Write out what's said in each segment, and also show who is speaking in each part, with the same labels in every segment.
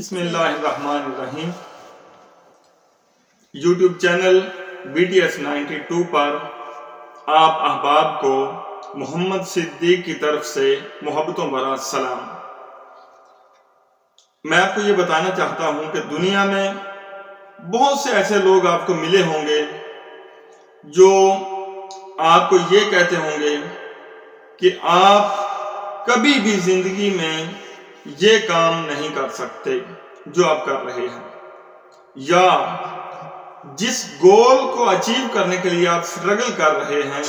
Speaker 1: بسم اللہ الرحمن الرحیم۔ یوٹیوب چینل BTS 92 پر آپ احباب کو محمد صدیق کی طرف سے محبتوں بھرا سلام۔ میں آپ کو یہ بتانا چاہتا ہوں کہ دنیا میں بہت سے ایسے لوگ آپ کو ملے ہوں گے جو آپ کو یہ کہتے ہوں گے کہ آپ کبھی بھی زندگی میں یہ کام نہیں کر سکتے جو آپ کر رہے ہیں، یا جس گول کو اچیو کرنے کے لیے آپ سٹرگل کر رہے ہیں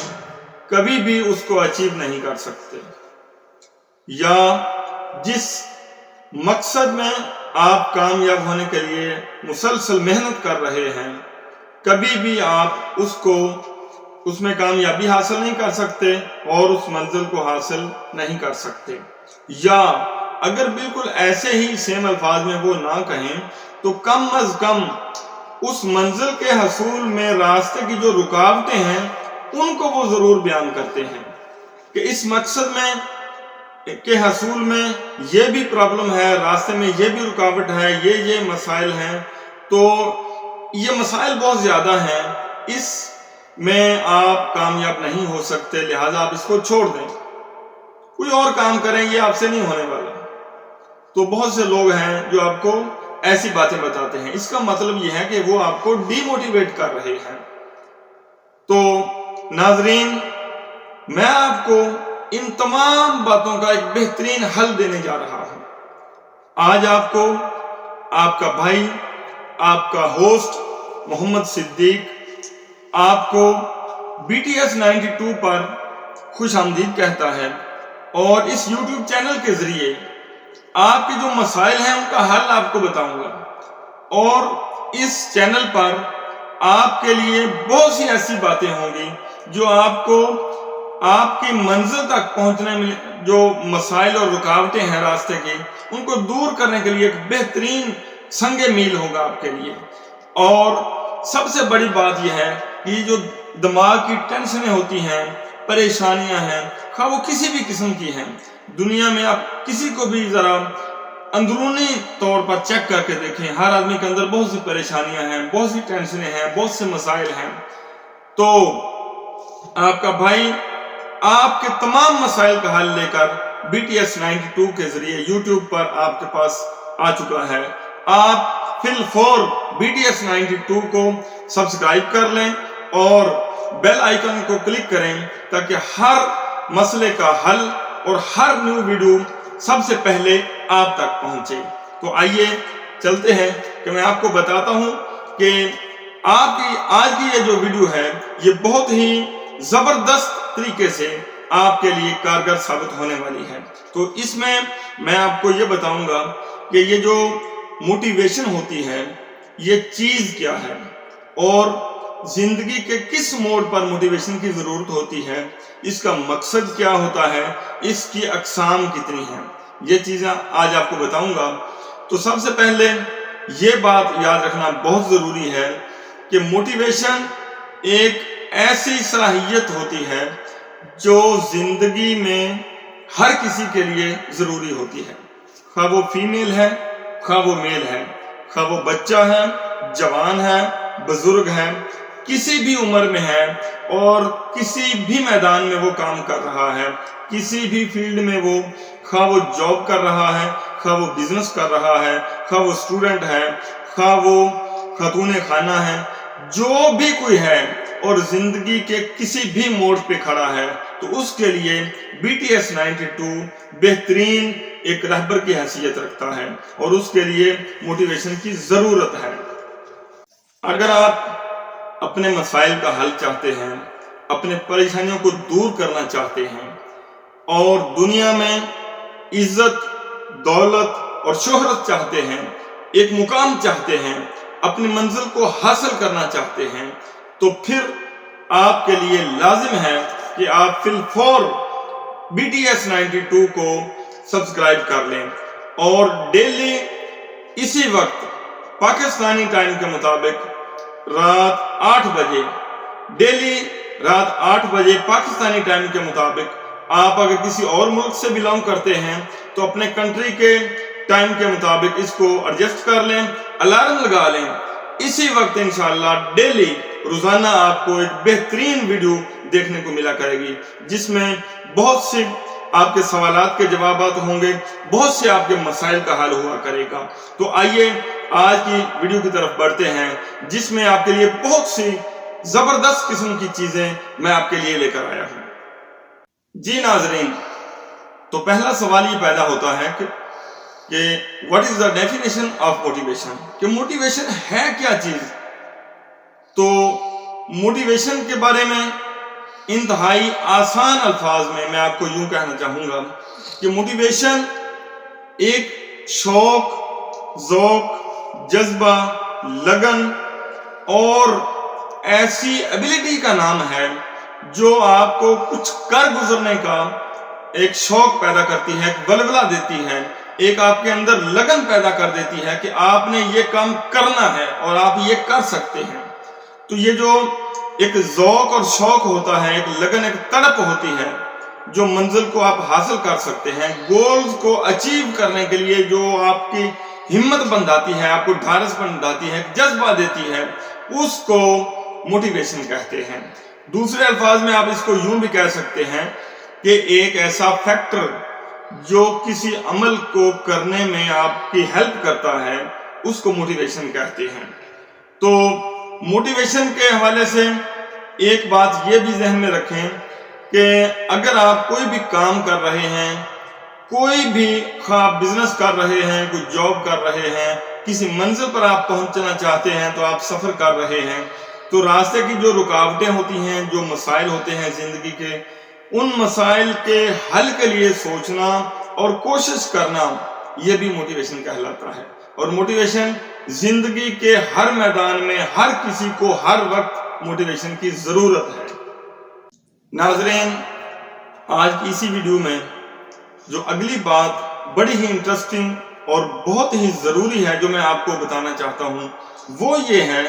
Speaker 1: کبھی بھی اس کو اچیو نہیں کر سکتے، یا جس مقصد میں آپ کامیاب ہونے کے لیے مسلسل محنت کر رہے ہیں کبھی بھی آپ اس میں کامیابی حاصل نہیں کر سکتے اور اس منزل کو حاصل نہیں کر سکتے، یا اگر بالکل ایسے ہی سیم الفاظ میں وہ نہ کہیں تو کم از کم اس منزل کے حصول میں راستے کی جو رکاوٹیں ہیں ان کو وہ ضرور بیان کرتے ہیں کہ اس مقصد میں کے حصول میں یہ بھی پرابلم ہے، راستے میں یہ بھی رکاوٹ ہے، یہ مسائل ہیں، تو یہ مسائل بہت زیادہ ہیں، اس میں آپ کامیاب نہیں ہو سکتے، لہٰذا آپ اس کو چھوڑ دیں، کوئی اور کام کریں، یہ آپ سے نہیں ہونے والا۔ تو بہت سے لوگ ہیں جو آپ کو ایسی باتیں بتاتے ہیں، اس کا مطلب یہ ہے کہ وہ آپ کو ڈی موٹیویٹ کر رہے ہیں۔ تو ناظرین، میں آپ کو ان تمام باتوں کا ایک بہترین حل دینے جا رہا ہوں۔ آج آپ کو آپ کا بھائی، آپ کا ہوسٹ محمد صدیق آپ کو BTS 92 پر خوش آمدید کہتا ہے، اور اس یوٹیوب چینل کے ذریعے آپ کے جو مسائل ہیں ان کا حل آپ کو بتاؤں گا، اور اس چینل پر آپ کے لیے بہت سی ایسی باتیں ہوں گی جو آپ کو آپ کی منزل تک پہنچنے میں جو مسائل اور رکاوٹیں ہیں راستے کی ان کو دور کرنے کے لیے ایک بہترین سنگ میل ہوگا آپ کے لیے۔ اور سب سے بڑی بات یہ ہے کہ یہ جو دماغ کی ٹینشنیں ہوتی ہیں، پریشانیاں ہیں، خواہ وہ کسی بھی قسم کی ہیں، دنیا میں آپ کسی کو بھی ذرا اندرونی طور پر چیک کر کے دیکھیں، ہر آدمی کے اندر بہت سی پریشانیاں ہیں، بہت سی ٹینشنیں ہیں، بہت سے مسائل ہیں۔ تو آپ کا بھائی آپ کے تمام مسائل کا حل لے کر BTS 92 کے ذریعے یوٹیوب پر آپ کے پاس آ چکا ہے۔ آپ فی الفور BTS 92 کو سبسکرائب کر لیں اور بیل آئیکن کو کلک کریں تاکہ ہر مسئلے کا حل اور ہر نیو ویڈیو سب سے پہلے آپ تک پہنچے۔ تو آئیے چلتے ہیں کہ میں آپ کو بتاتا ہوں کہ آپ کی آج کی یہ جو ویڈیو ہے یہ بہت ہی زبردست طریقے سے آپ کے لیے کارگر ثابت ہونے والی ہے۔ تو اس میں آپ کو یہ بتاؤں گا کہ یہ جو موٹیویشن ہوتی ہے یہ چیز کیا ہے، اور زندگی کے کس موڑ پر موٹیویشن کی ضرورت ہوتی ہے، اس کا مقصد کیا ہوتا ہے، اس کی اقسام کتنی ہیں، یہ چیزیں آج آپ کو بتاؤں گا۔ تو سب سے پہلے یہ بات یاد رکھنا بہت ضروری ہے کہ موٹیویشن ایک ایسی صلاحیت ہوتی ہے جو زندگی میں ہر کسی کے لیے ضروری ہوتی ہے، خواہ وہ فیمیل ہے، خواہ وہ میل ہے، خواہ وہ بچہ ہے، جوان ہے، بزرگ ہے، کسی بھی عمر میں ہے اور کسی بھی میدان میں وہ کام کر رہا ہے، کسی بھی فیلڈ میں وہ، خواہ وہ جاب کر رہا ہے، خواہ وہ بزنس کر رہا ہے، خواہ وہ اسٹوڈنٹ ہے، خواہ وہ خاتون خانہ ہے، جو بھی کوئی ہے اور زندگی کے کسی بھی موڑ پہ کھڑا ہے تو اس کے لیے BTS 92 بہترین ایک رہبر کی حیثیت رکھتا ہے اور اس کے لیے موٹیویشن کی ضرورت ہے۔ اگر آپ اپنے مسائل کا حل چاہتے ہیں، اپنے پریشانیوں کو دور کرنا چاہتے ہیں اور دنیا میں عزت، دولت اور شہرت چاہتے ہیں، ایک مقام چاہتے ہیں، اپنی منزل کو حاصل کرنا چاہتے ہیں، تو پھر آپ کے لیے لازم ہے کہ آپ فی الفور BTS 92 کو سبسکرائب کر لیں اور ڈیلی اسی وقت پاکستانی ٹائم کے مطابق رات 8 بجے، ڈیلی رات 8 بجے پاکستانی ٹائم کے مطابق، آپ اگر کسی اور ملک سے بلانگ کرتے ہیں تو اپنے کنٹری کے ٹائم کے مطابق اس کو ایڈجسٹ کر لیں، الارم لگا لیں، اسی وقت انشاءاللہ ڈیلی روزانہ آپ کو ایک بہترین ویڈیو دیکھنے کو ملا کرے گی، جس میں بہت سے آپ کے سوالات کے جوابات ہوں گے، بہت سے آپ کے مسائل کا حل ہوا کرے گا۔ تو آئیے آج کی ویڈیو کی طرف بڑھتے ہیں، جس میں آپ کے لیے بہت سی زبردست قسم کی چیزیں میں آپ کے لیے لے کر آیا ہوں۔ جی ناظرین، تو پہلا سوال یہ پیدا ہوتا ہے کہ what is the definition of motivation؟ کہ موٹیویشن ہے کیا چیز؟ تو موٹیویشن کے بارے میں انتہائی آسان الفاظ میں آپ کو یوں کہنا چاہوں گا کہ موٹیویشن ایک شوق، ذوق، جذبہ، لگن اور ایسی ایبلٹی کا نام ہے جو آپ کو کچھ کر گزرنے کا ایک شوق پیدا کرتی ہے، ایک ولولہ دیتی ہے، ایک آپ کے اندر لگن پیدا کر دیتی ہے کہ آپ نے یہ کام کرنا ہے اور آپ یہ کر سکتے ہیں۔ تو یہ جو ایک ذوق اور شوق ہوتا ہے، ایک لگن، ایک تڑپ ہوتی ہے، جو منزل کو آپ حاصل کر سکتے ہیں، گولز کو اچیو کرنے کے لیے جو آپ کی ہمت بندھاتی ہے، آپ کو ڈھارس بندھاتی ہے، جذبہ دیتی ہے، اس کو موٹیویشن کہتے ہیں۔ دوسرے الفاظ میں آپ اس کو یوں بھی کہہ سکتے ہیں کہ ایک ایسا فیکٹر جو کسی عمل کو کرنے میں آپ کی ہیلپ کرتا ہے، اس کو موٹیویشن کہتے ہیں۔ تو موٹیویشن کے حوالے سے ایک بات یہ بھی ذہن میں رکھیں کہ اگر آپ کوئی بھی کام کر رہے ہیں، کوئی بھی خواہ بزنس کر رہے ہیں، کوئی جاب کر رہے ہیں، کسی منزل پر آپ پہنچنا چاہتے ہیں، تو آپ سفر کر رہے ہیں، تو راستے کی جو رکاوٹیں ہوتی ہیں، جو مسائل ہوتے ہیں زندگی کے، ان مسائل کے حل کے لیے سوچنا اور کوشش کرنا، یہ بھی موٹیویشن کہلاتا ہے۔ اور موٹیویشن زندگی کے ہر میدان میں ہر کسی کو ہر وقت موٹیویشن کی ضرورت ہے۔ ناظرین، آج کی اسی ویڈیو میں جو اگلی بات بڑی ہی انٹرسٹنگ اور بہت ہی ضروری ہے جو میں آپ کو بتانا چاہتا ہوں، وہ یہ ہے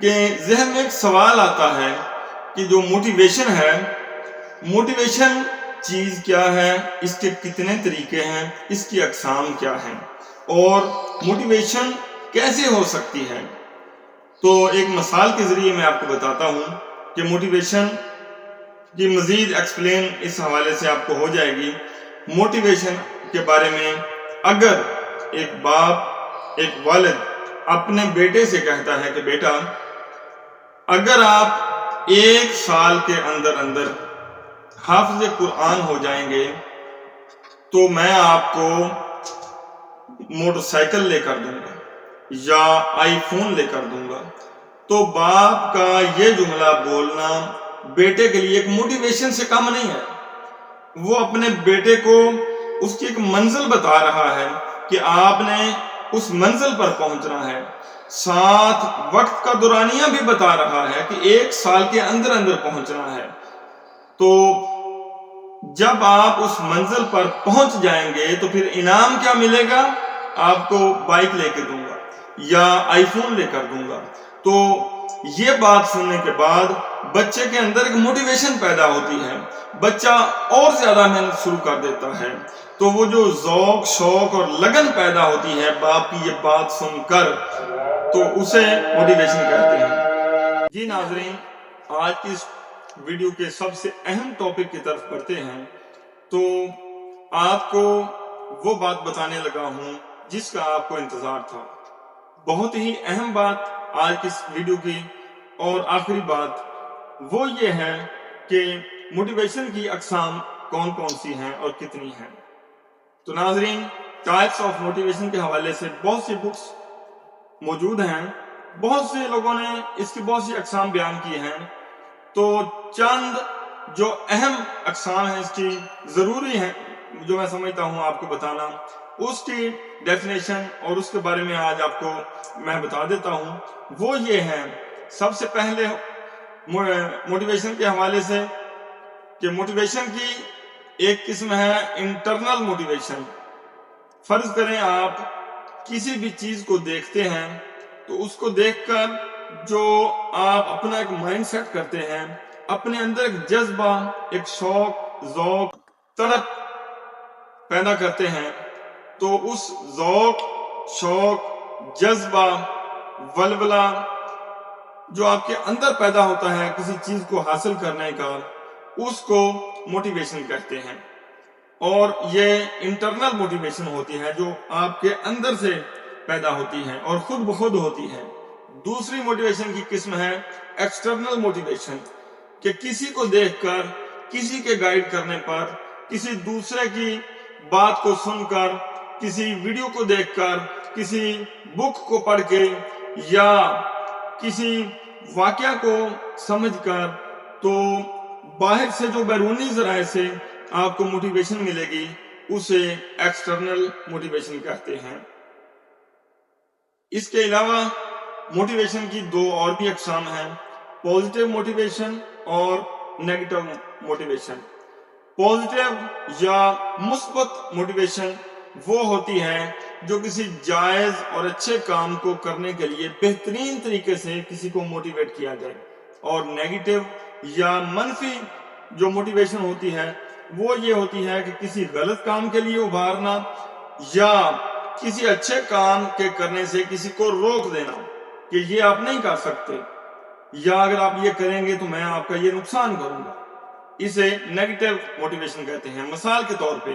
Speaker 1: کہ ذہن میں ایک سوال آتا ہے کہ جو موٹیویشن ہے، موٹیویشن چیز کیا ہے، اس کے کتنے طریقے ہیں، اس کی اقسام کیا ہیں، اور موٹیویشن کیسے ہو سکتی ہے؟ تو ایک مثال کے ذریعے میں آپ کو بتاتا ہوں کہ موٹیویشن کی مزید ایکسپلین اس حوالے سے آپ کو ہو جائے گی۔ موٹیویشن کے بارے میں اگر ایک باپ، ایک والد اپنے بیٹے سے کہتا ہے کہ بیٹا، اگر آپ 1 سال کے اندر حافظ قرآن ہو جائیں گے تو میں آپ کو موٹر سائیکل لے کر دوں گا یا آئی فون لے کر دوں گا، تو باپ کا یہ جملہ بولنا بیٹے کے لیے ایک موٹیویشن سے کم نہیں ہے۔ وہ اپنے بیٹے کو اس کی ایک منزل بتا رہا ہے کہ آپ نے اس منزل پر پہنچنا ہے، ساتھ وقت کا دورانیہ بھی بتا رہا ہے کہ 1 سال کے اندر پہنچنا ہے۔ تو جب آپ اس منزل پر پہنچ جائیں گے تو پھر انعام کیا ملے گا؟ آپ کو بائک لے کے دوں گا یا آئی فون لے کر دوں گا۔ تو یہ بات سننے کے بعد بچے کے اندر ایک موٹیویشن پیدا ہوتی ہے، بچہ اور زیادہ محنت شروع کر دیتا ہے۔ تو وہ جو ذوق، شوق اور لگن پیدا ہوتی ہے باپ کی یہ بات سن کر، تو اسے موٹیویشن کہتے ہیں۔ جی ناظرین، آج کی اس ویڈیو کے سب سے اہم ٹاپک کی طرف بڑھتے ہیں۔ تو آپ کو وہ بات بتانے لگا ہوں جس کا آپ کو انتظار تھا۔ بہت ہی اہم بات آج کی اس ویڈیو کی اور آخری بات وہ یہ ہے کہ موٹیویشن کی اقسام کون کون سی ہیں اور کتنی ہیں۔ تو ناظرین، ٹائپس آف موٹیویشن کے حوالے سے بہت سی بکس موجود ہیں، بہت سے لوگوں نے اس کی بہت سی اقسام بیان کی ہیں۔ تو چند جو اہم اقسام ہیں اس کی ضروری ہیں، جو میں سمجھتا ہوں آپ کو بتانا، اس کی ڈیفینیشن اور اس کے بارے میں آج آپ کو میں بتا دیتا ہوں۔ وہ یہ ہے، سب سے پہلے موٹیویشن کے حوالے سے کہ موٹیویشن کی ایک قسم ہے انٹرنل موٹیویشن۔ فرض کریں آپ کسی بھی چیز کو دیکھتے ہیں تو اس کو دیکھ کر جو آپ اپنا ایک مائنڈ سیٹ کرتے ہیں، اپنے اندر ایک جذبہ، ایک شوق، ذوق، تڑپ پیدا کرتے ہیں، تو اس ذوق، شوق، جذبہ، ولولہ جو آپ کے اندر پیدا ہوتا ہے کسی چیز کو حاصل کرنے کا، اس کو موٹیویشن کہتے ہیں۔ اور یہ انٹرنل موٹیویشن ہوتی ہے جو آپ کے اندر سے پیدا ہوتی ہے اور خود بخود ہوتی ہے۔ دوسری موٹیویشن کی قسم ہے ایکسٹرنل موٹیویشن، کہ کسی کو دیکھ کر، کسی کے گائیڈ کرنے پر، کسی دوسرے کی بات کو سن کر، کسی ویڈیو کو دیکھ کر، کسی بک کو پڑھ کے یا کسی واقعہ کو سمجھ کر، تو باہر سے جو بیرونی ذرائع سے آپ کو موٹیویشن ملے گی اسے ایکسٹرنل موٹیویشن کہتے ہیں۔ اس کے علاوہ موٹیویشن کی دو اور بھی اقسام ہیں، پازیٹیو موٹیویشن اور نیگیٹو موٹیویشن۔ پازیٹیو یا مثبت موٹیویشن وہ ہوتی ہے جو کسی جائز اور اچھے کام کو کرنے کے لیے بہترین طریقے سے کسی کو موٹیویٹ کیا جائے، اور نیگیٹو یا منفی جو موٹیویشن ہوتی ہے وہ یہ ہوتی ہے کہ کسی غلط کام کے لیے ابھارنا یا کسی اچھے کام کے کرنے سے کسی کو روک دینا کہ یہ آپ نہیں کر سکتے، یا اگر آپ یہ کریں گے تو میں آپ کا یہ نقصان کروں گا، اسے نیگیٹو موٹیویشن کہتے ہیں۔ مثال کے طور پہ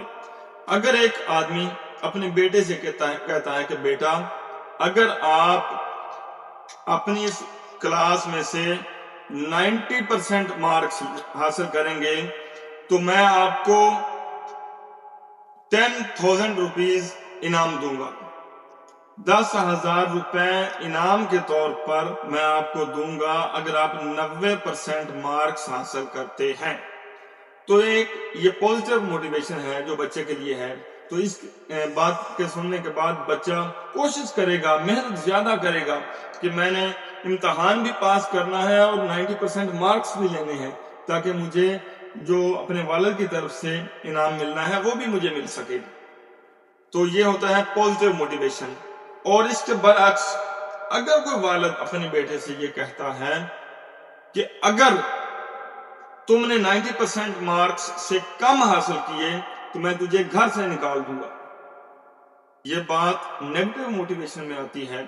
Speaker 1: اگر ایک آدمی اپنے بیٹے سے کہتا ہے کہ بیٹا، اگر آپ اپنی اس کلاس میں سے 90% مارکس حاصل کریں گے تو میں آپ کو 10,000 روپیز انعام دوں گا، 10,000 روپے انعام کے طور پر میں آپ کو دوں گا اگر آپ 90% مارکس حاصل کرتے ہیں۔ تو ایک یہ پازیٹیو موٹیویشن ہے جو بچے کے لیے ہے۔ تو اس بات کے سننے کے بعد بچہ کوشش کرے گا، محنت زیادہ کرے گا کہ میں نے امتحان بھی پاس کرنا ہے اور 90% مارکس بھی لینے ہیں تاکہ مجھے جو اپنے والد کی طرف سے انعام ملنا ہے وہ بھی مجھے مل سکے۔ تو یہ ہوتا ہے پازیٹیو موٹیویشن۔ اور اس کے برعکس اگر کوئی والد اپنے بیٹے سے یہ کہتا ہے کہ اگر تم نے 90% مارکس سے کم حاصل کیے تو میں تجھے گھر سے نکال دوں گا، یہ بات نیگیٹو موٹیویشن میں آتی ہے۔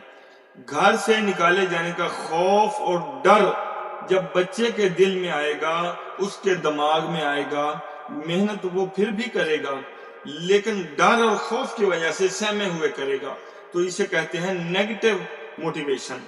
Speaker 1: گھر سے نکالے جانے کا خوف اور ڈر جب بچے کے دل میں آئے گا، اس کے دماغ میں آئے گا، محنت وہ پھر بھی کرے گا لیکن ڈر اور خوف کی وجہ سے سہمے ہوئے کرے گا، تو اسے کہتے ہیں نیگیٹو موٹیویشن۔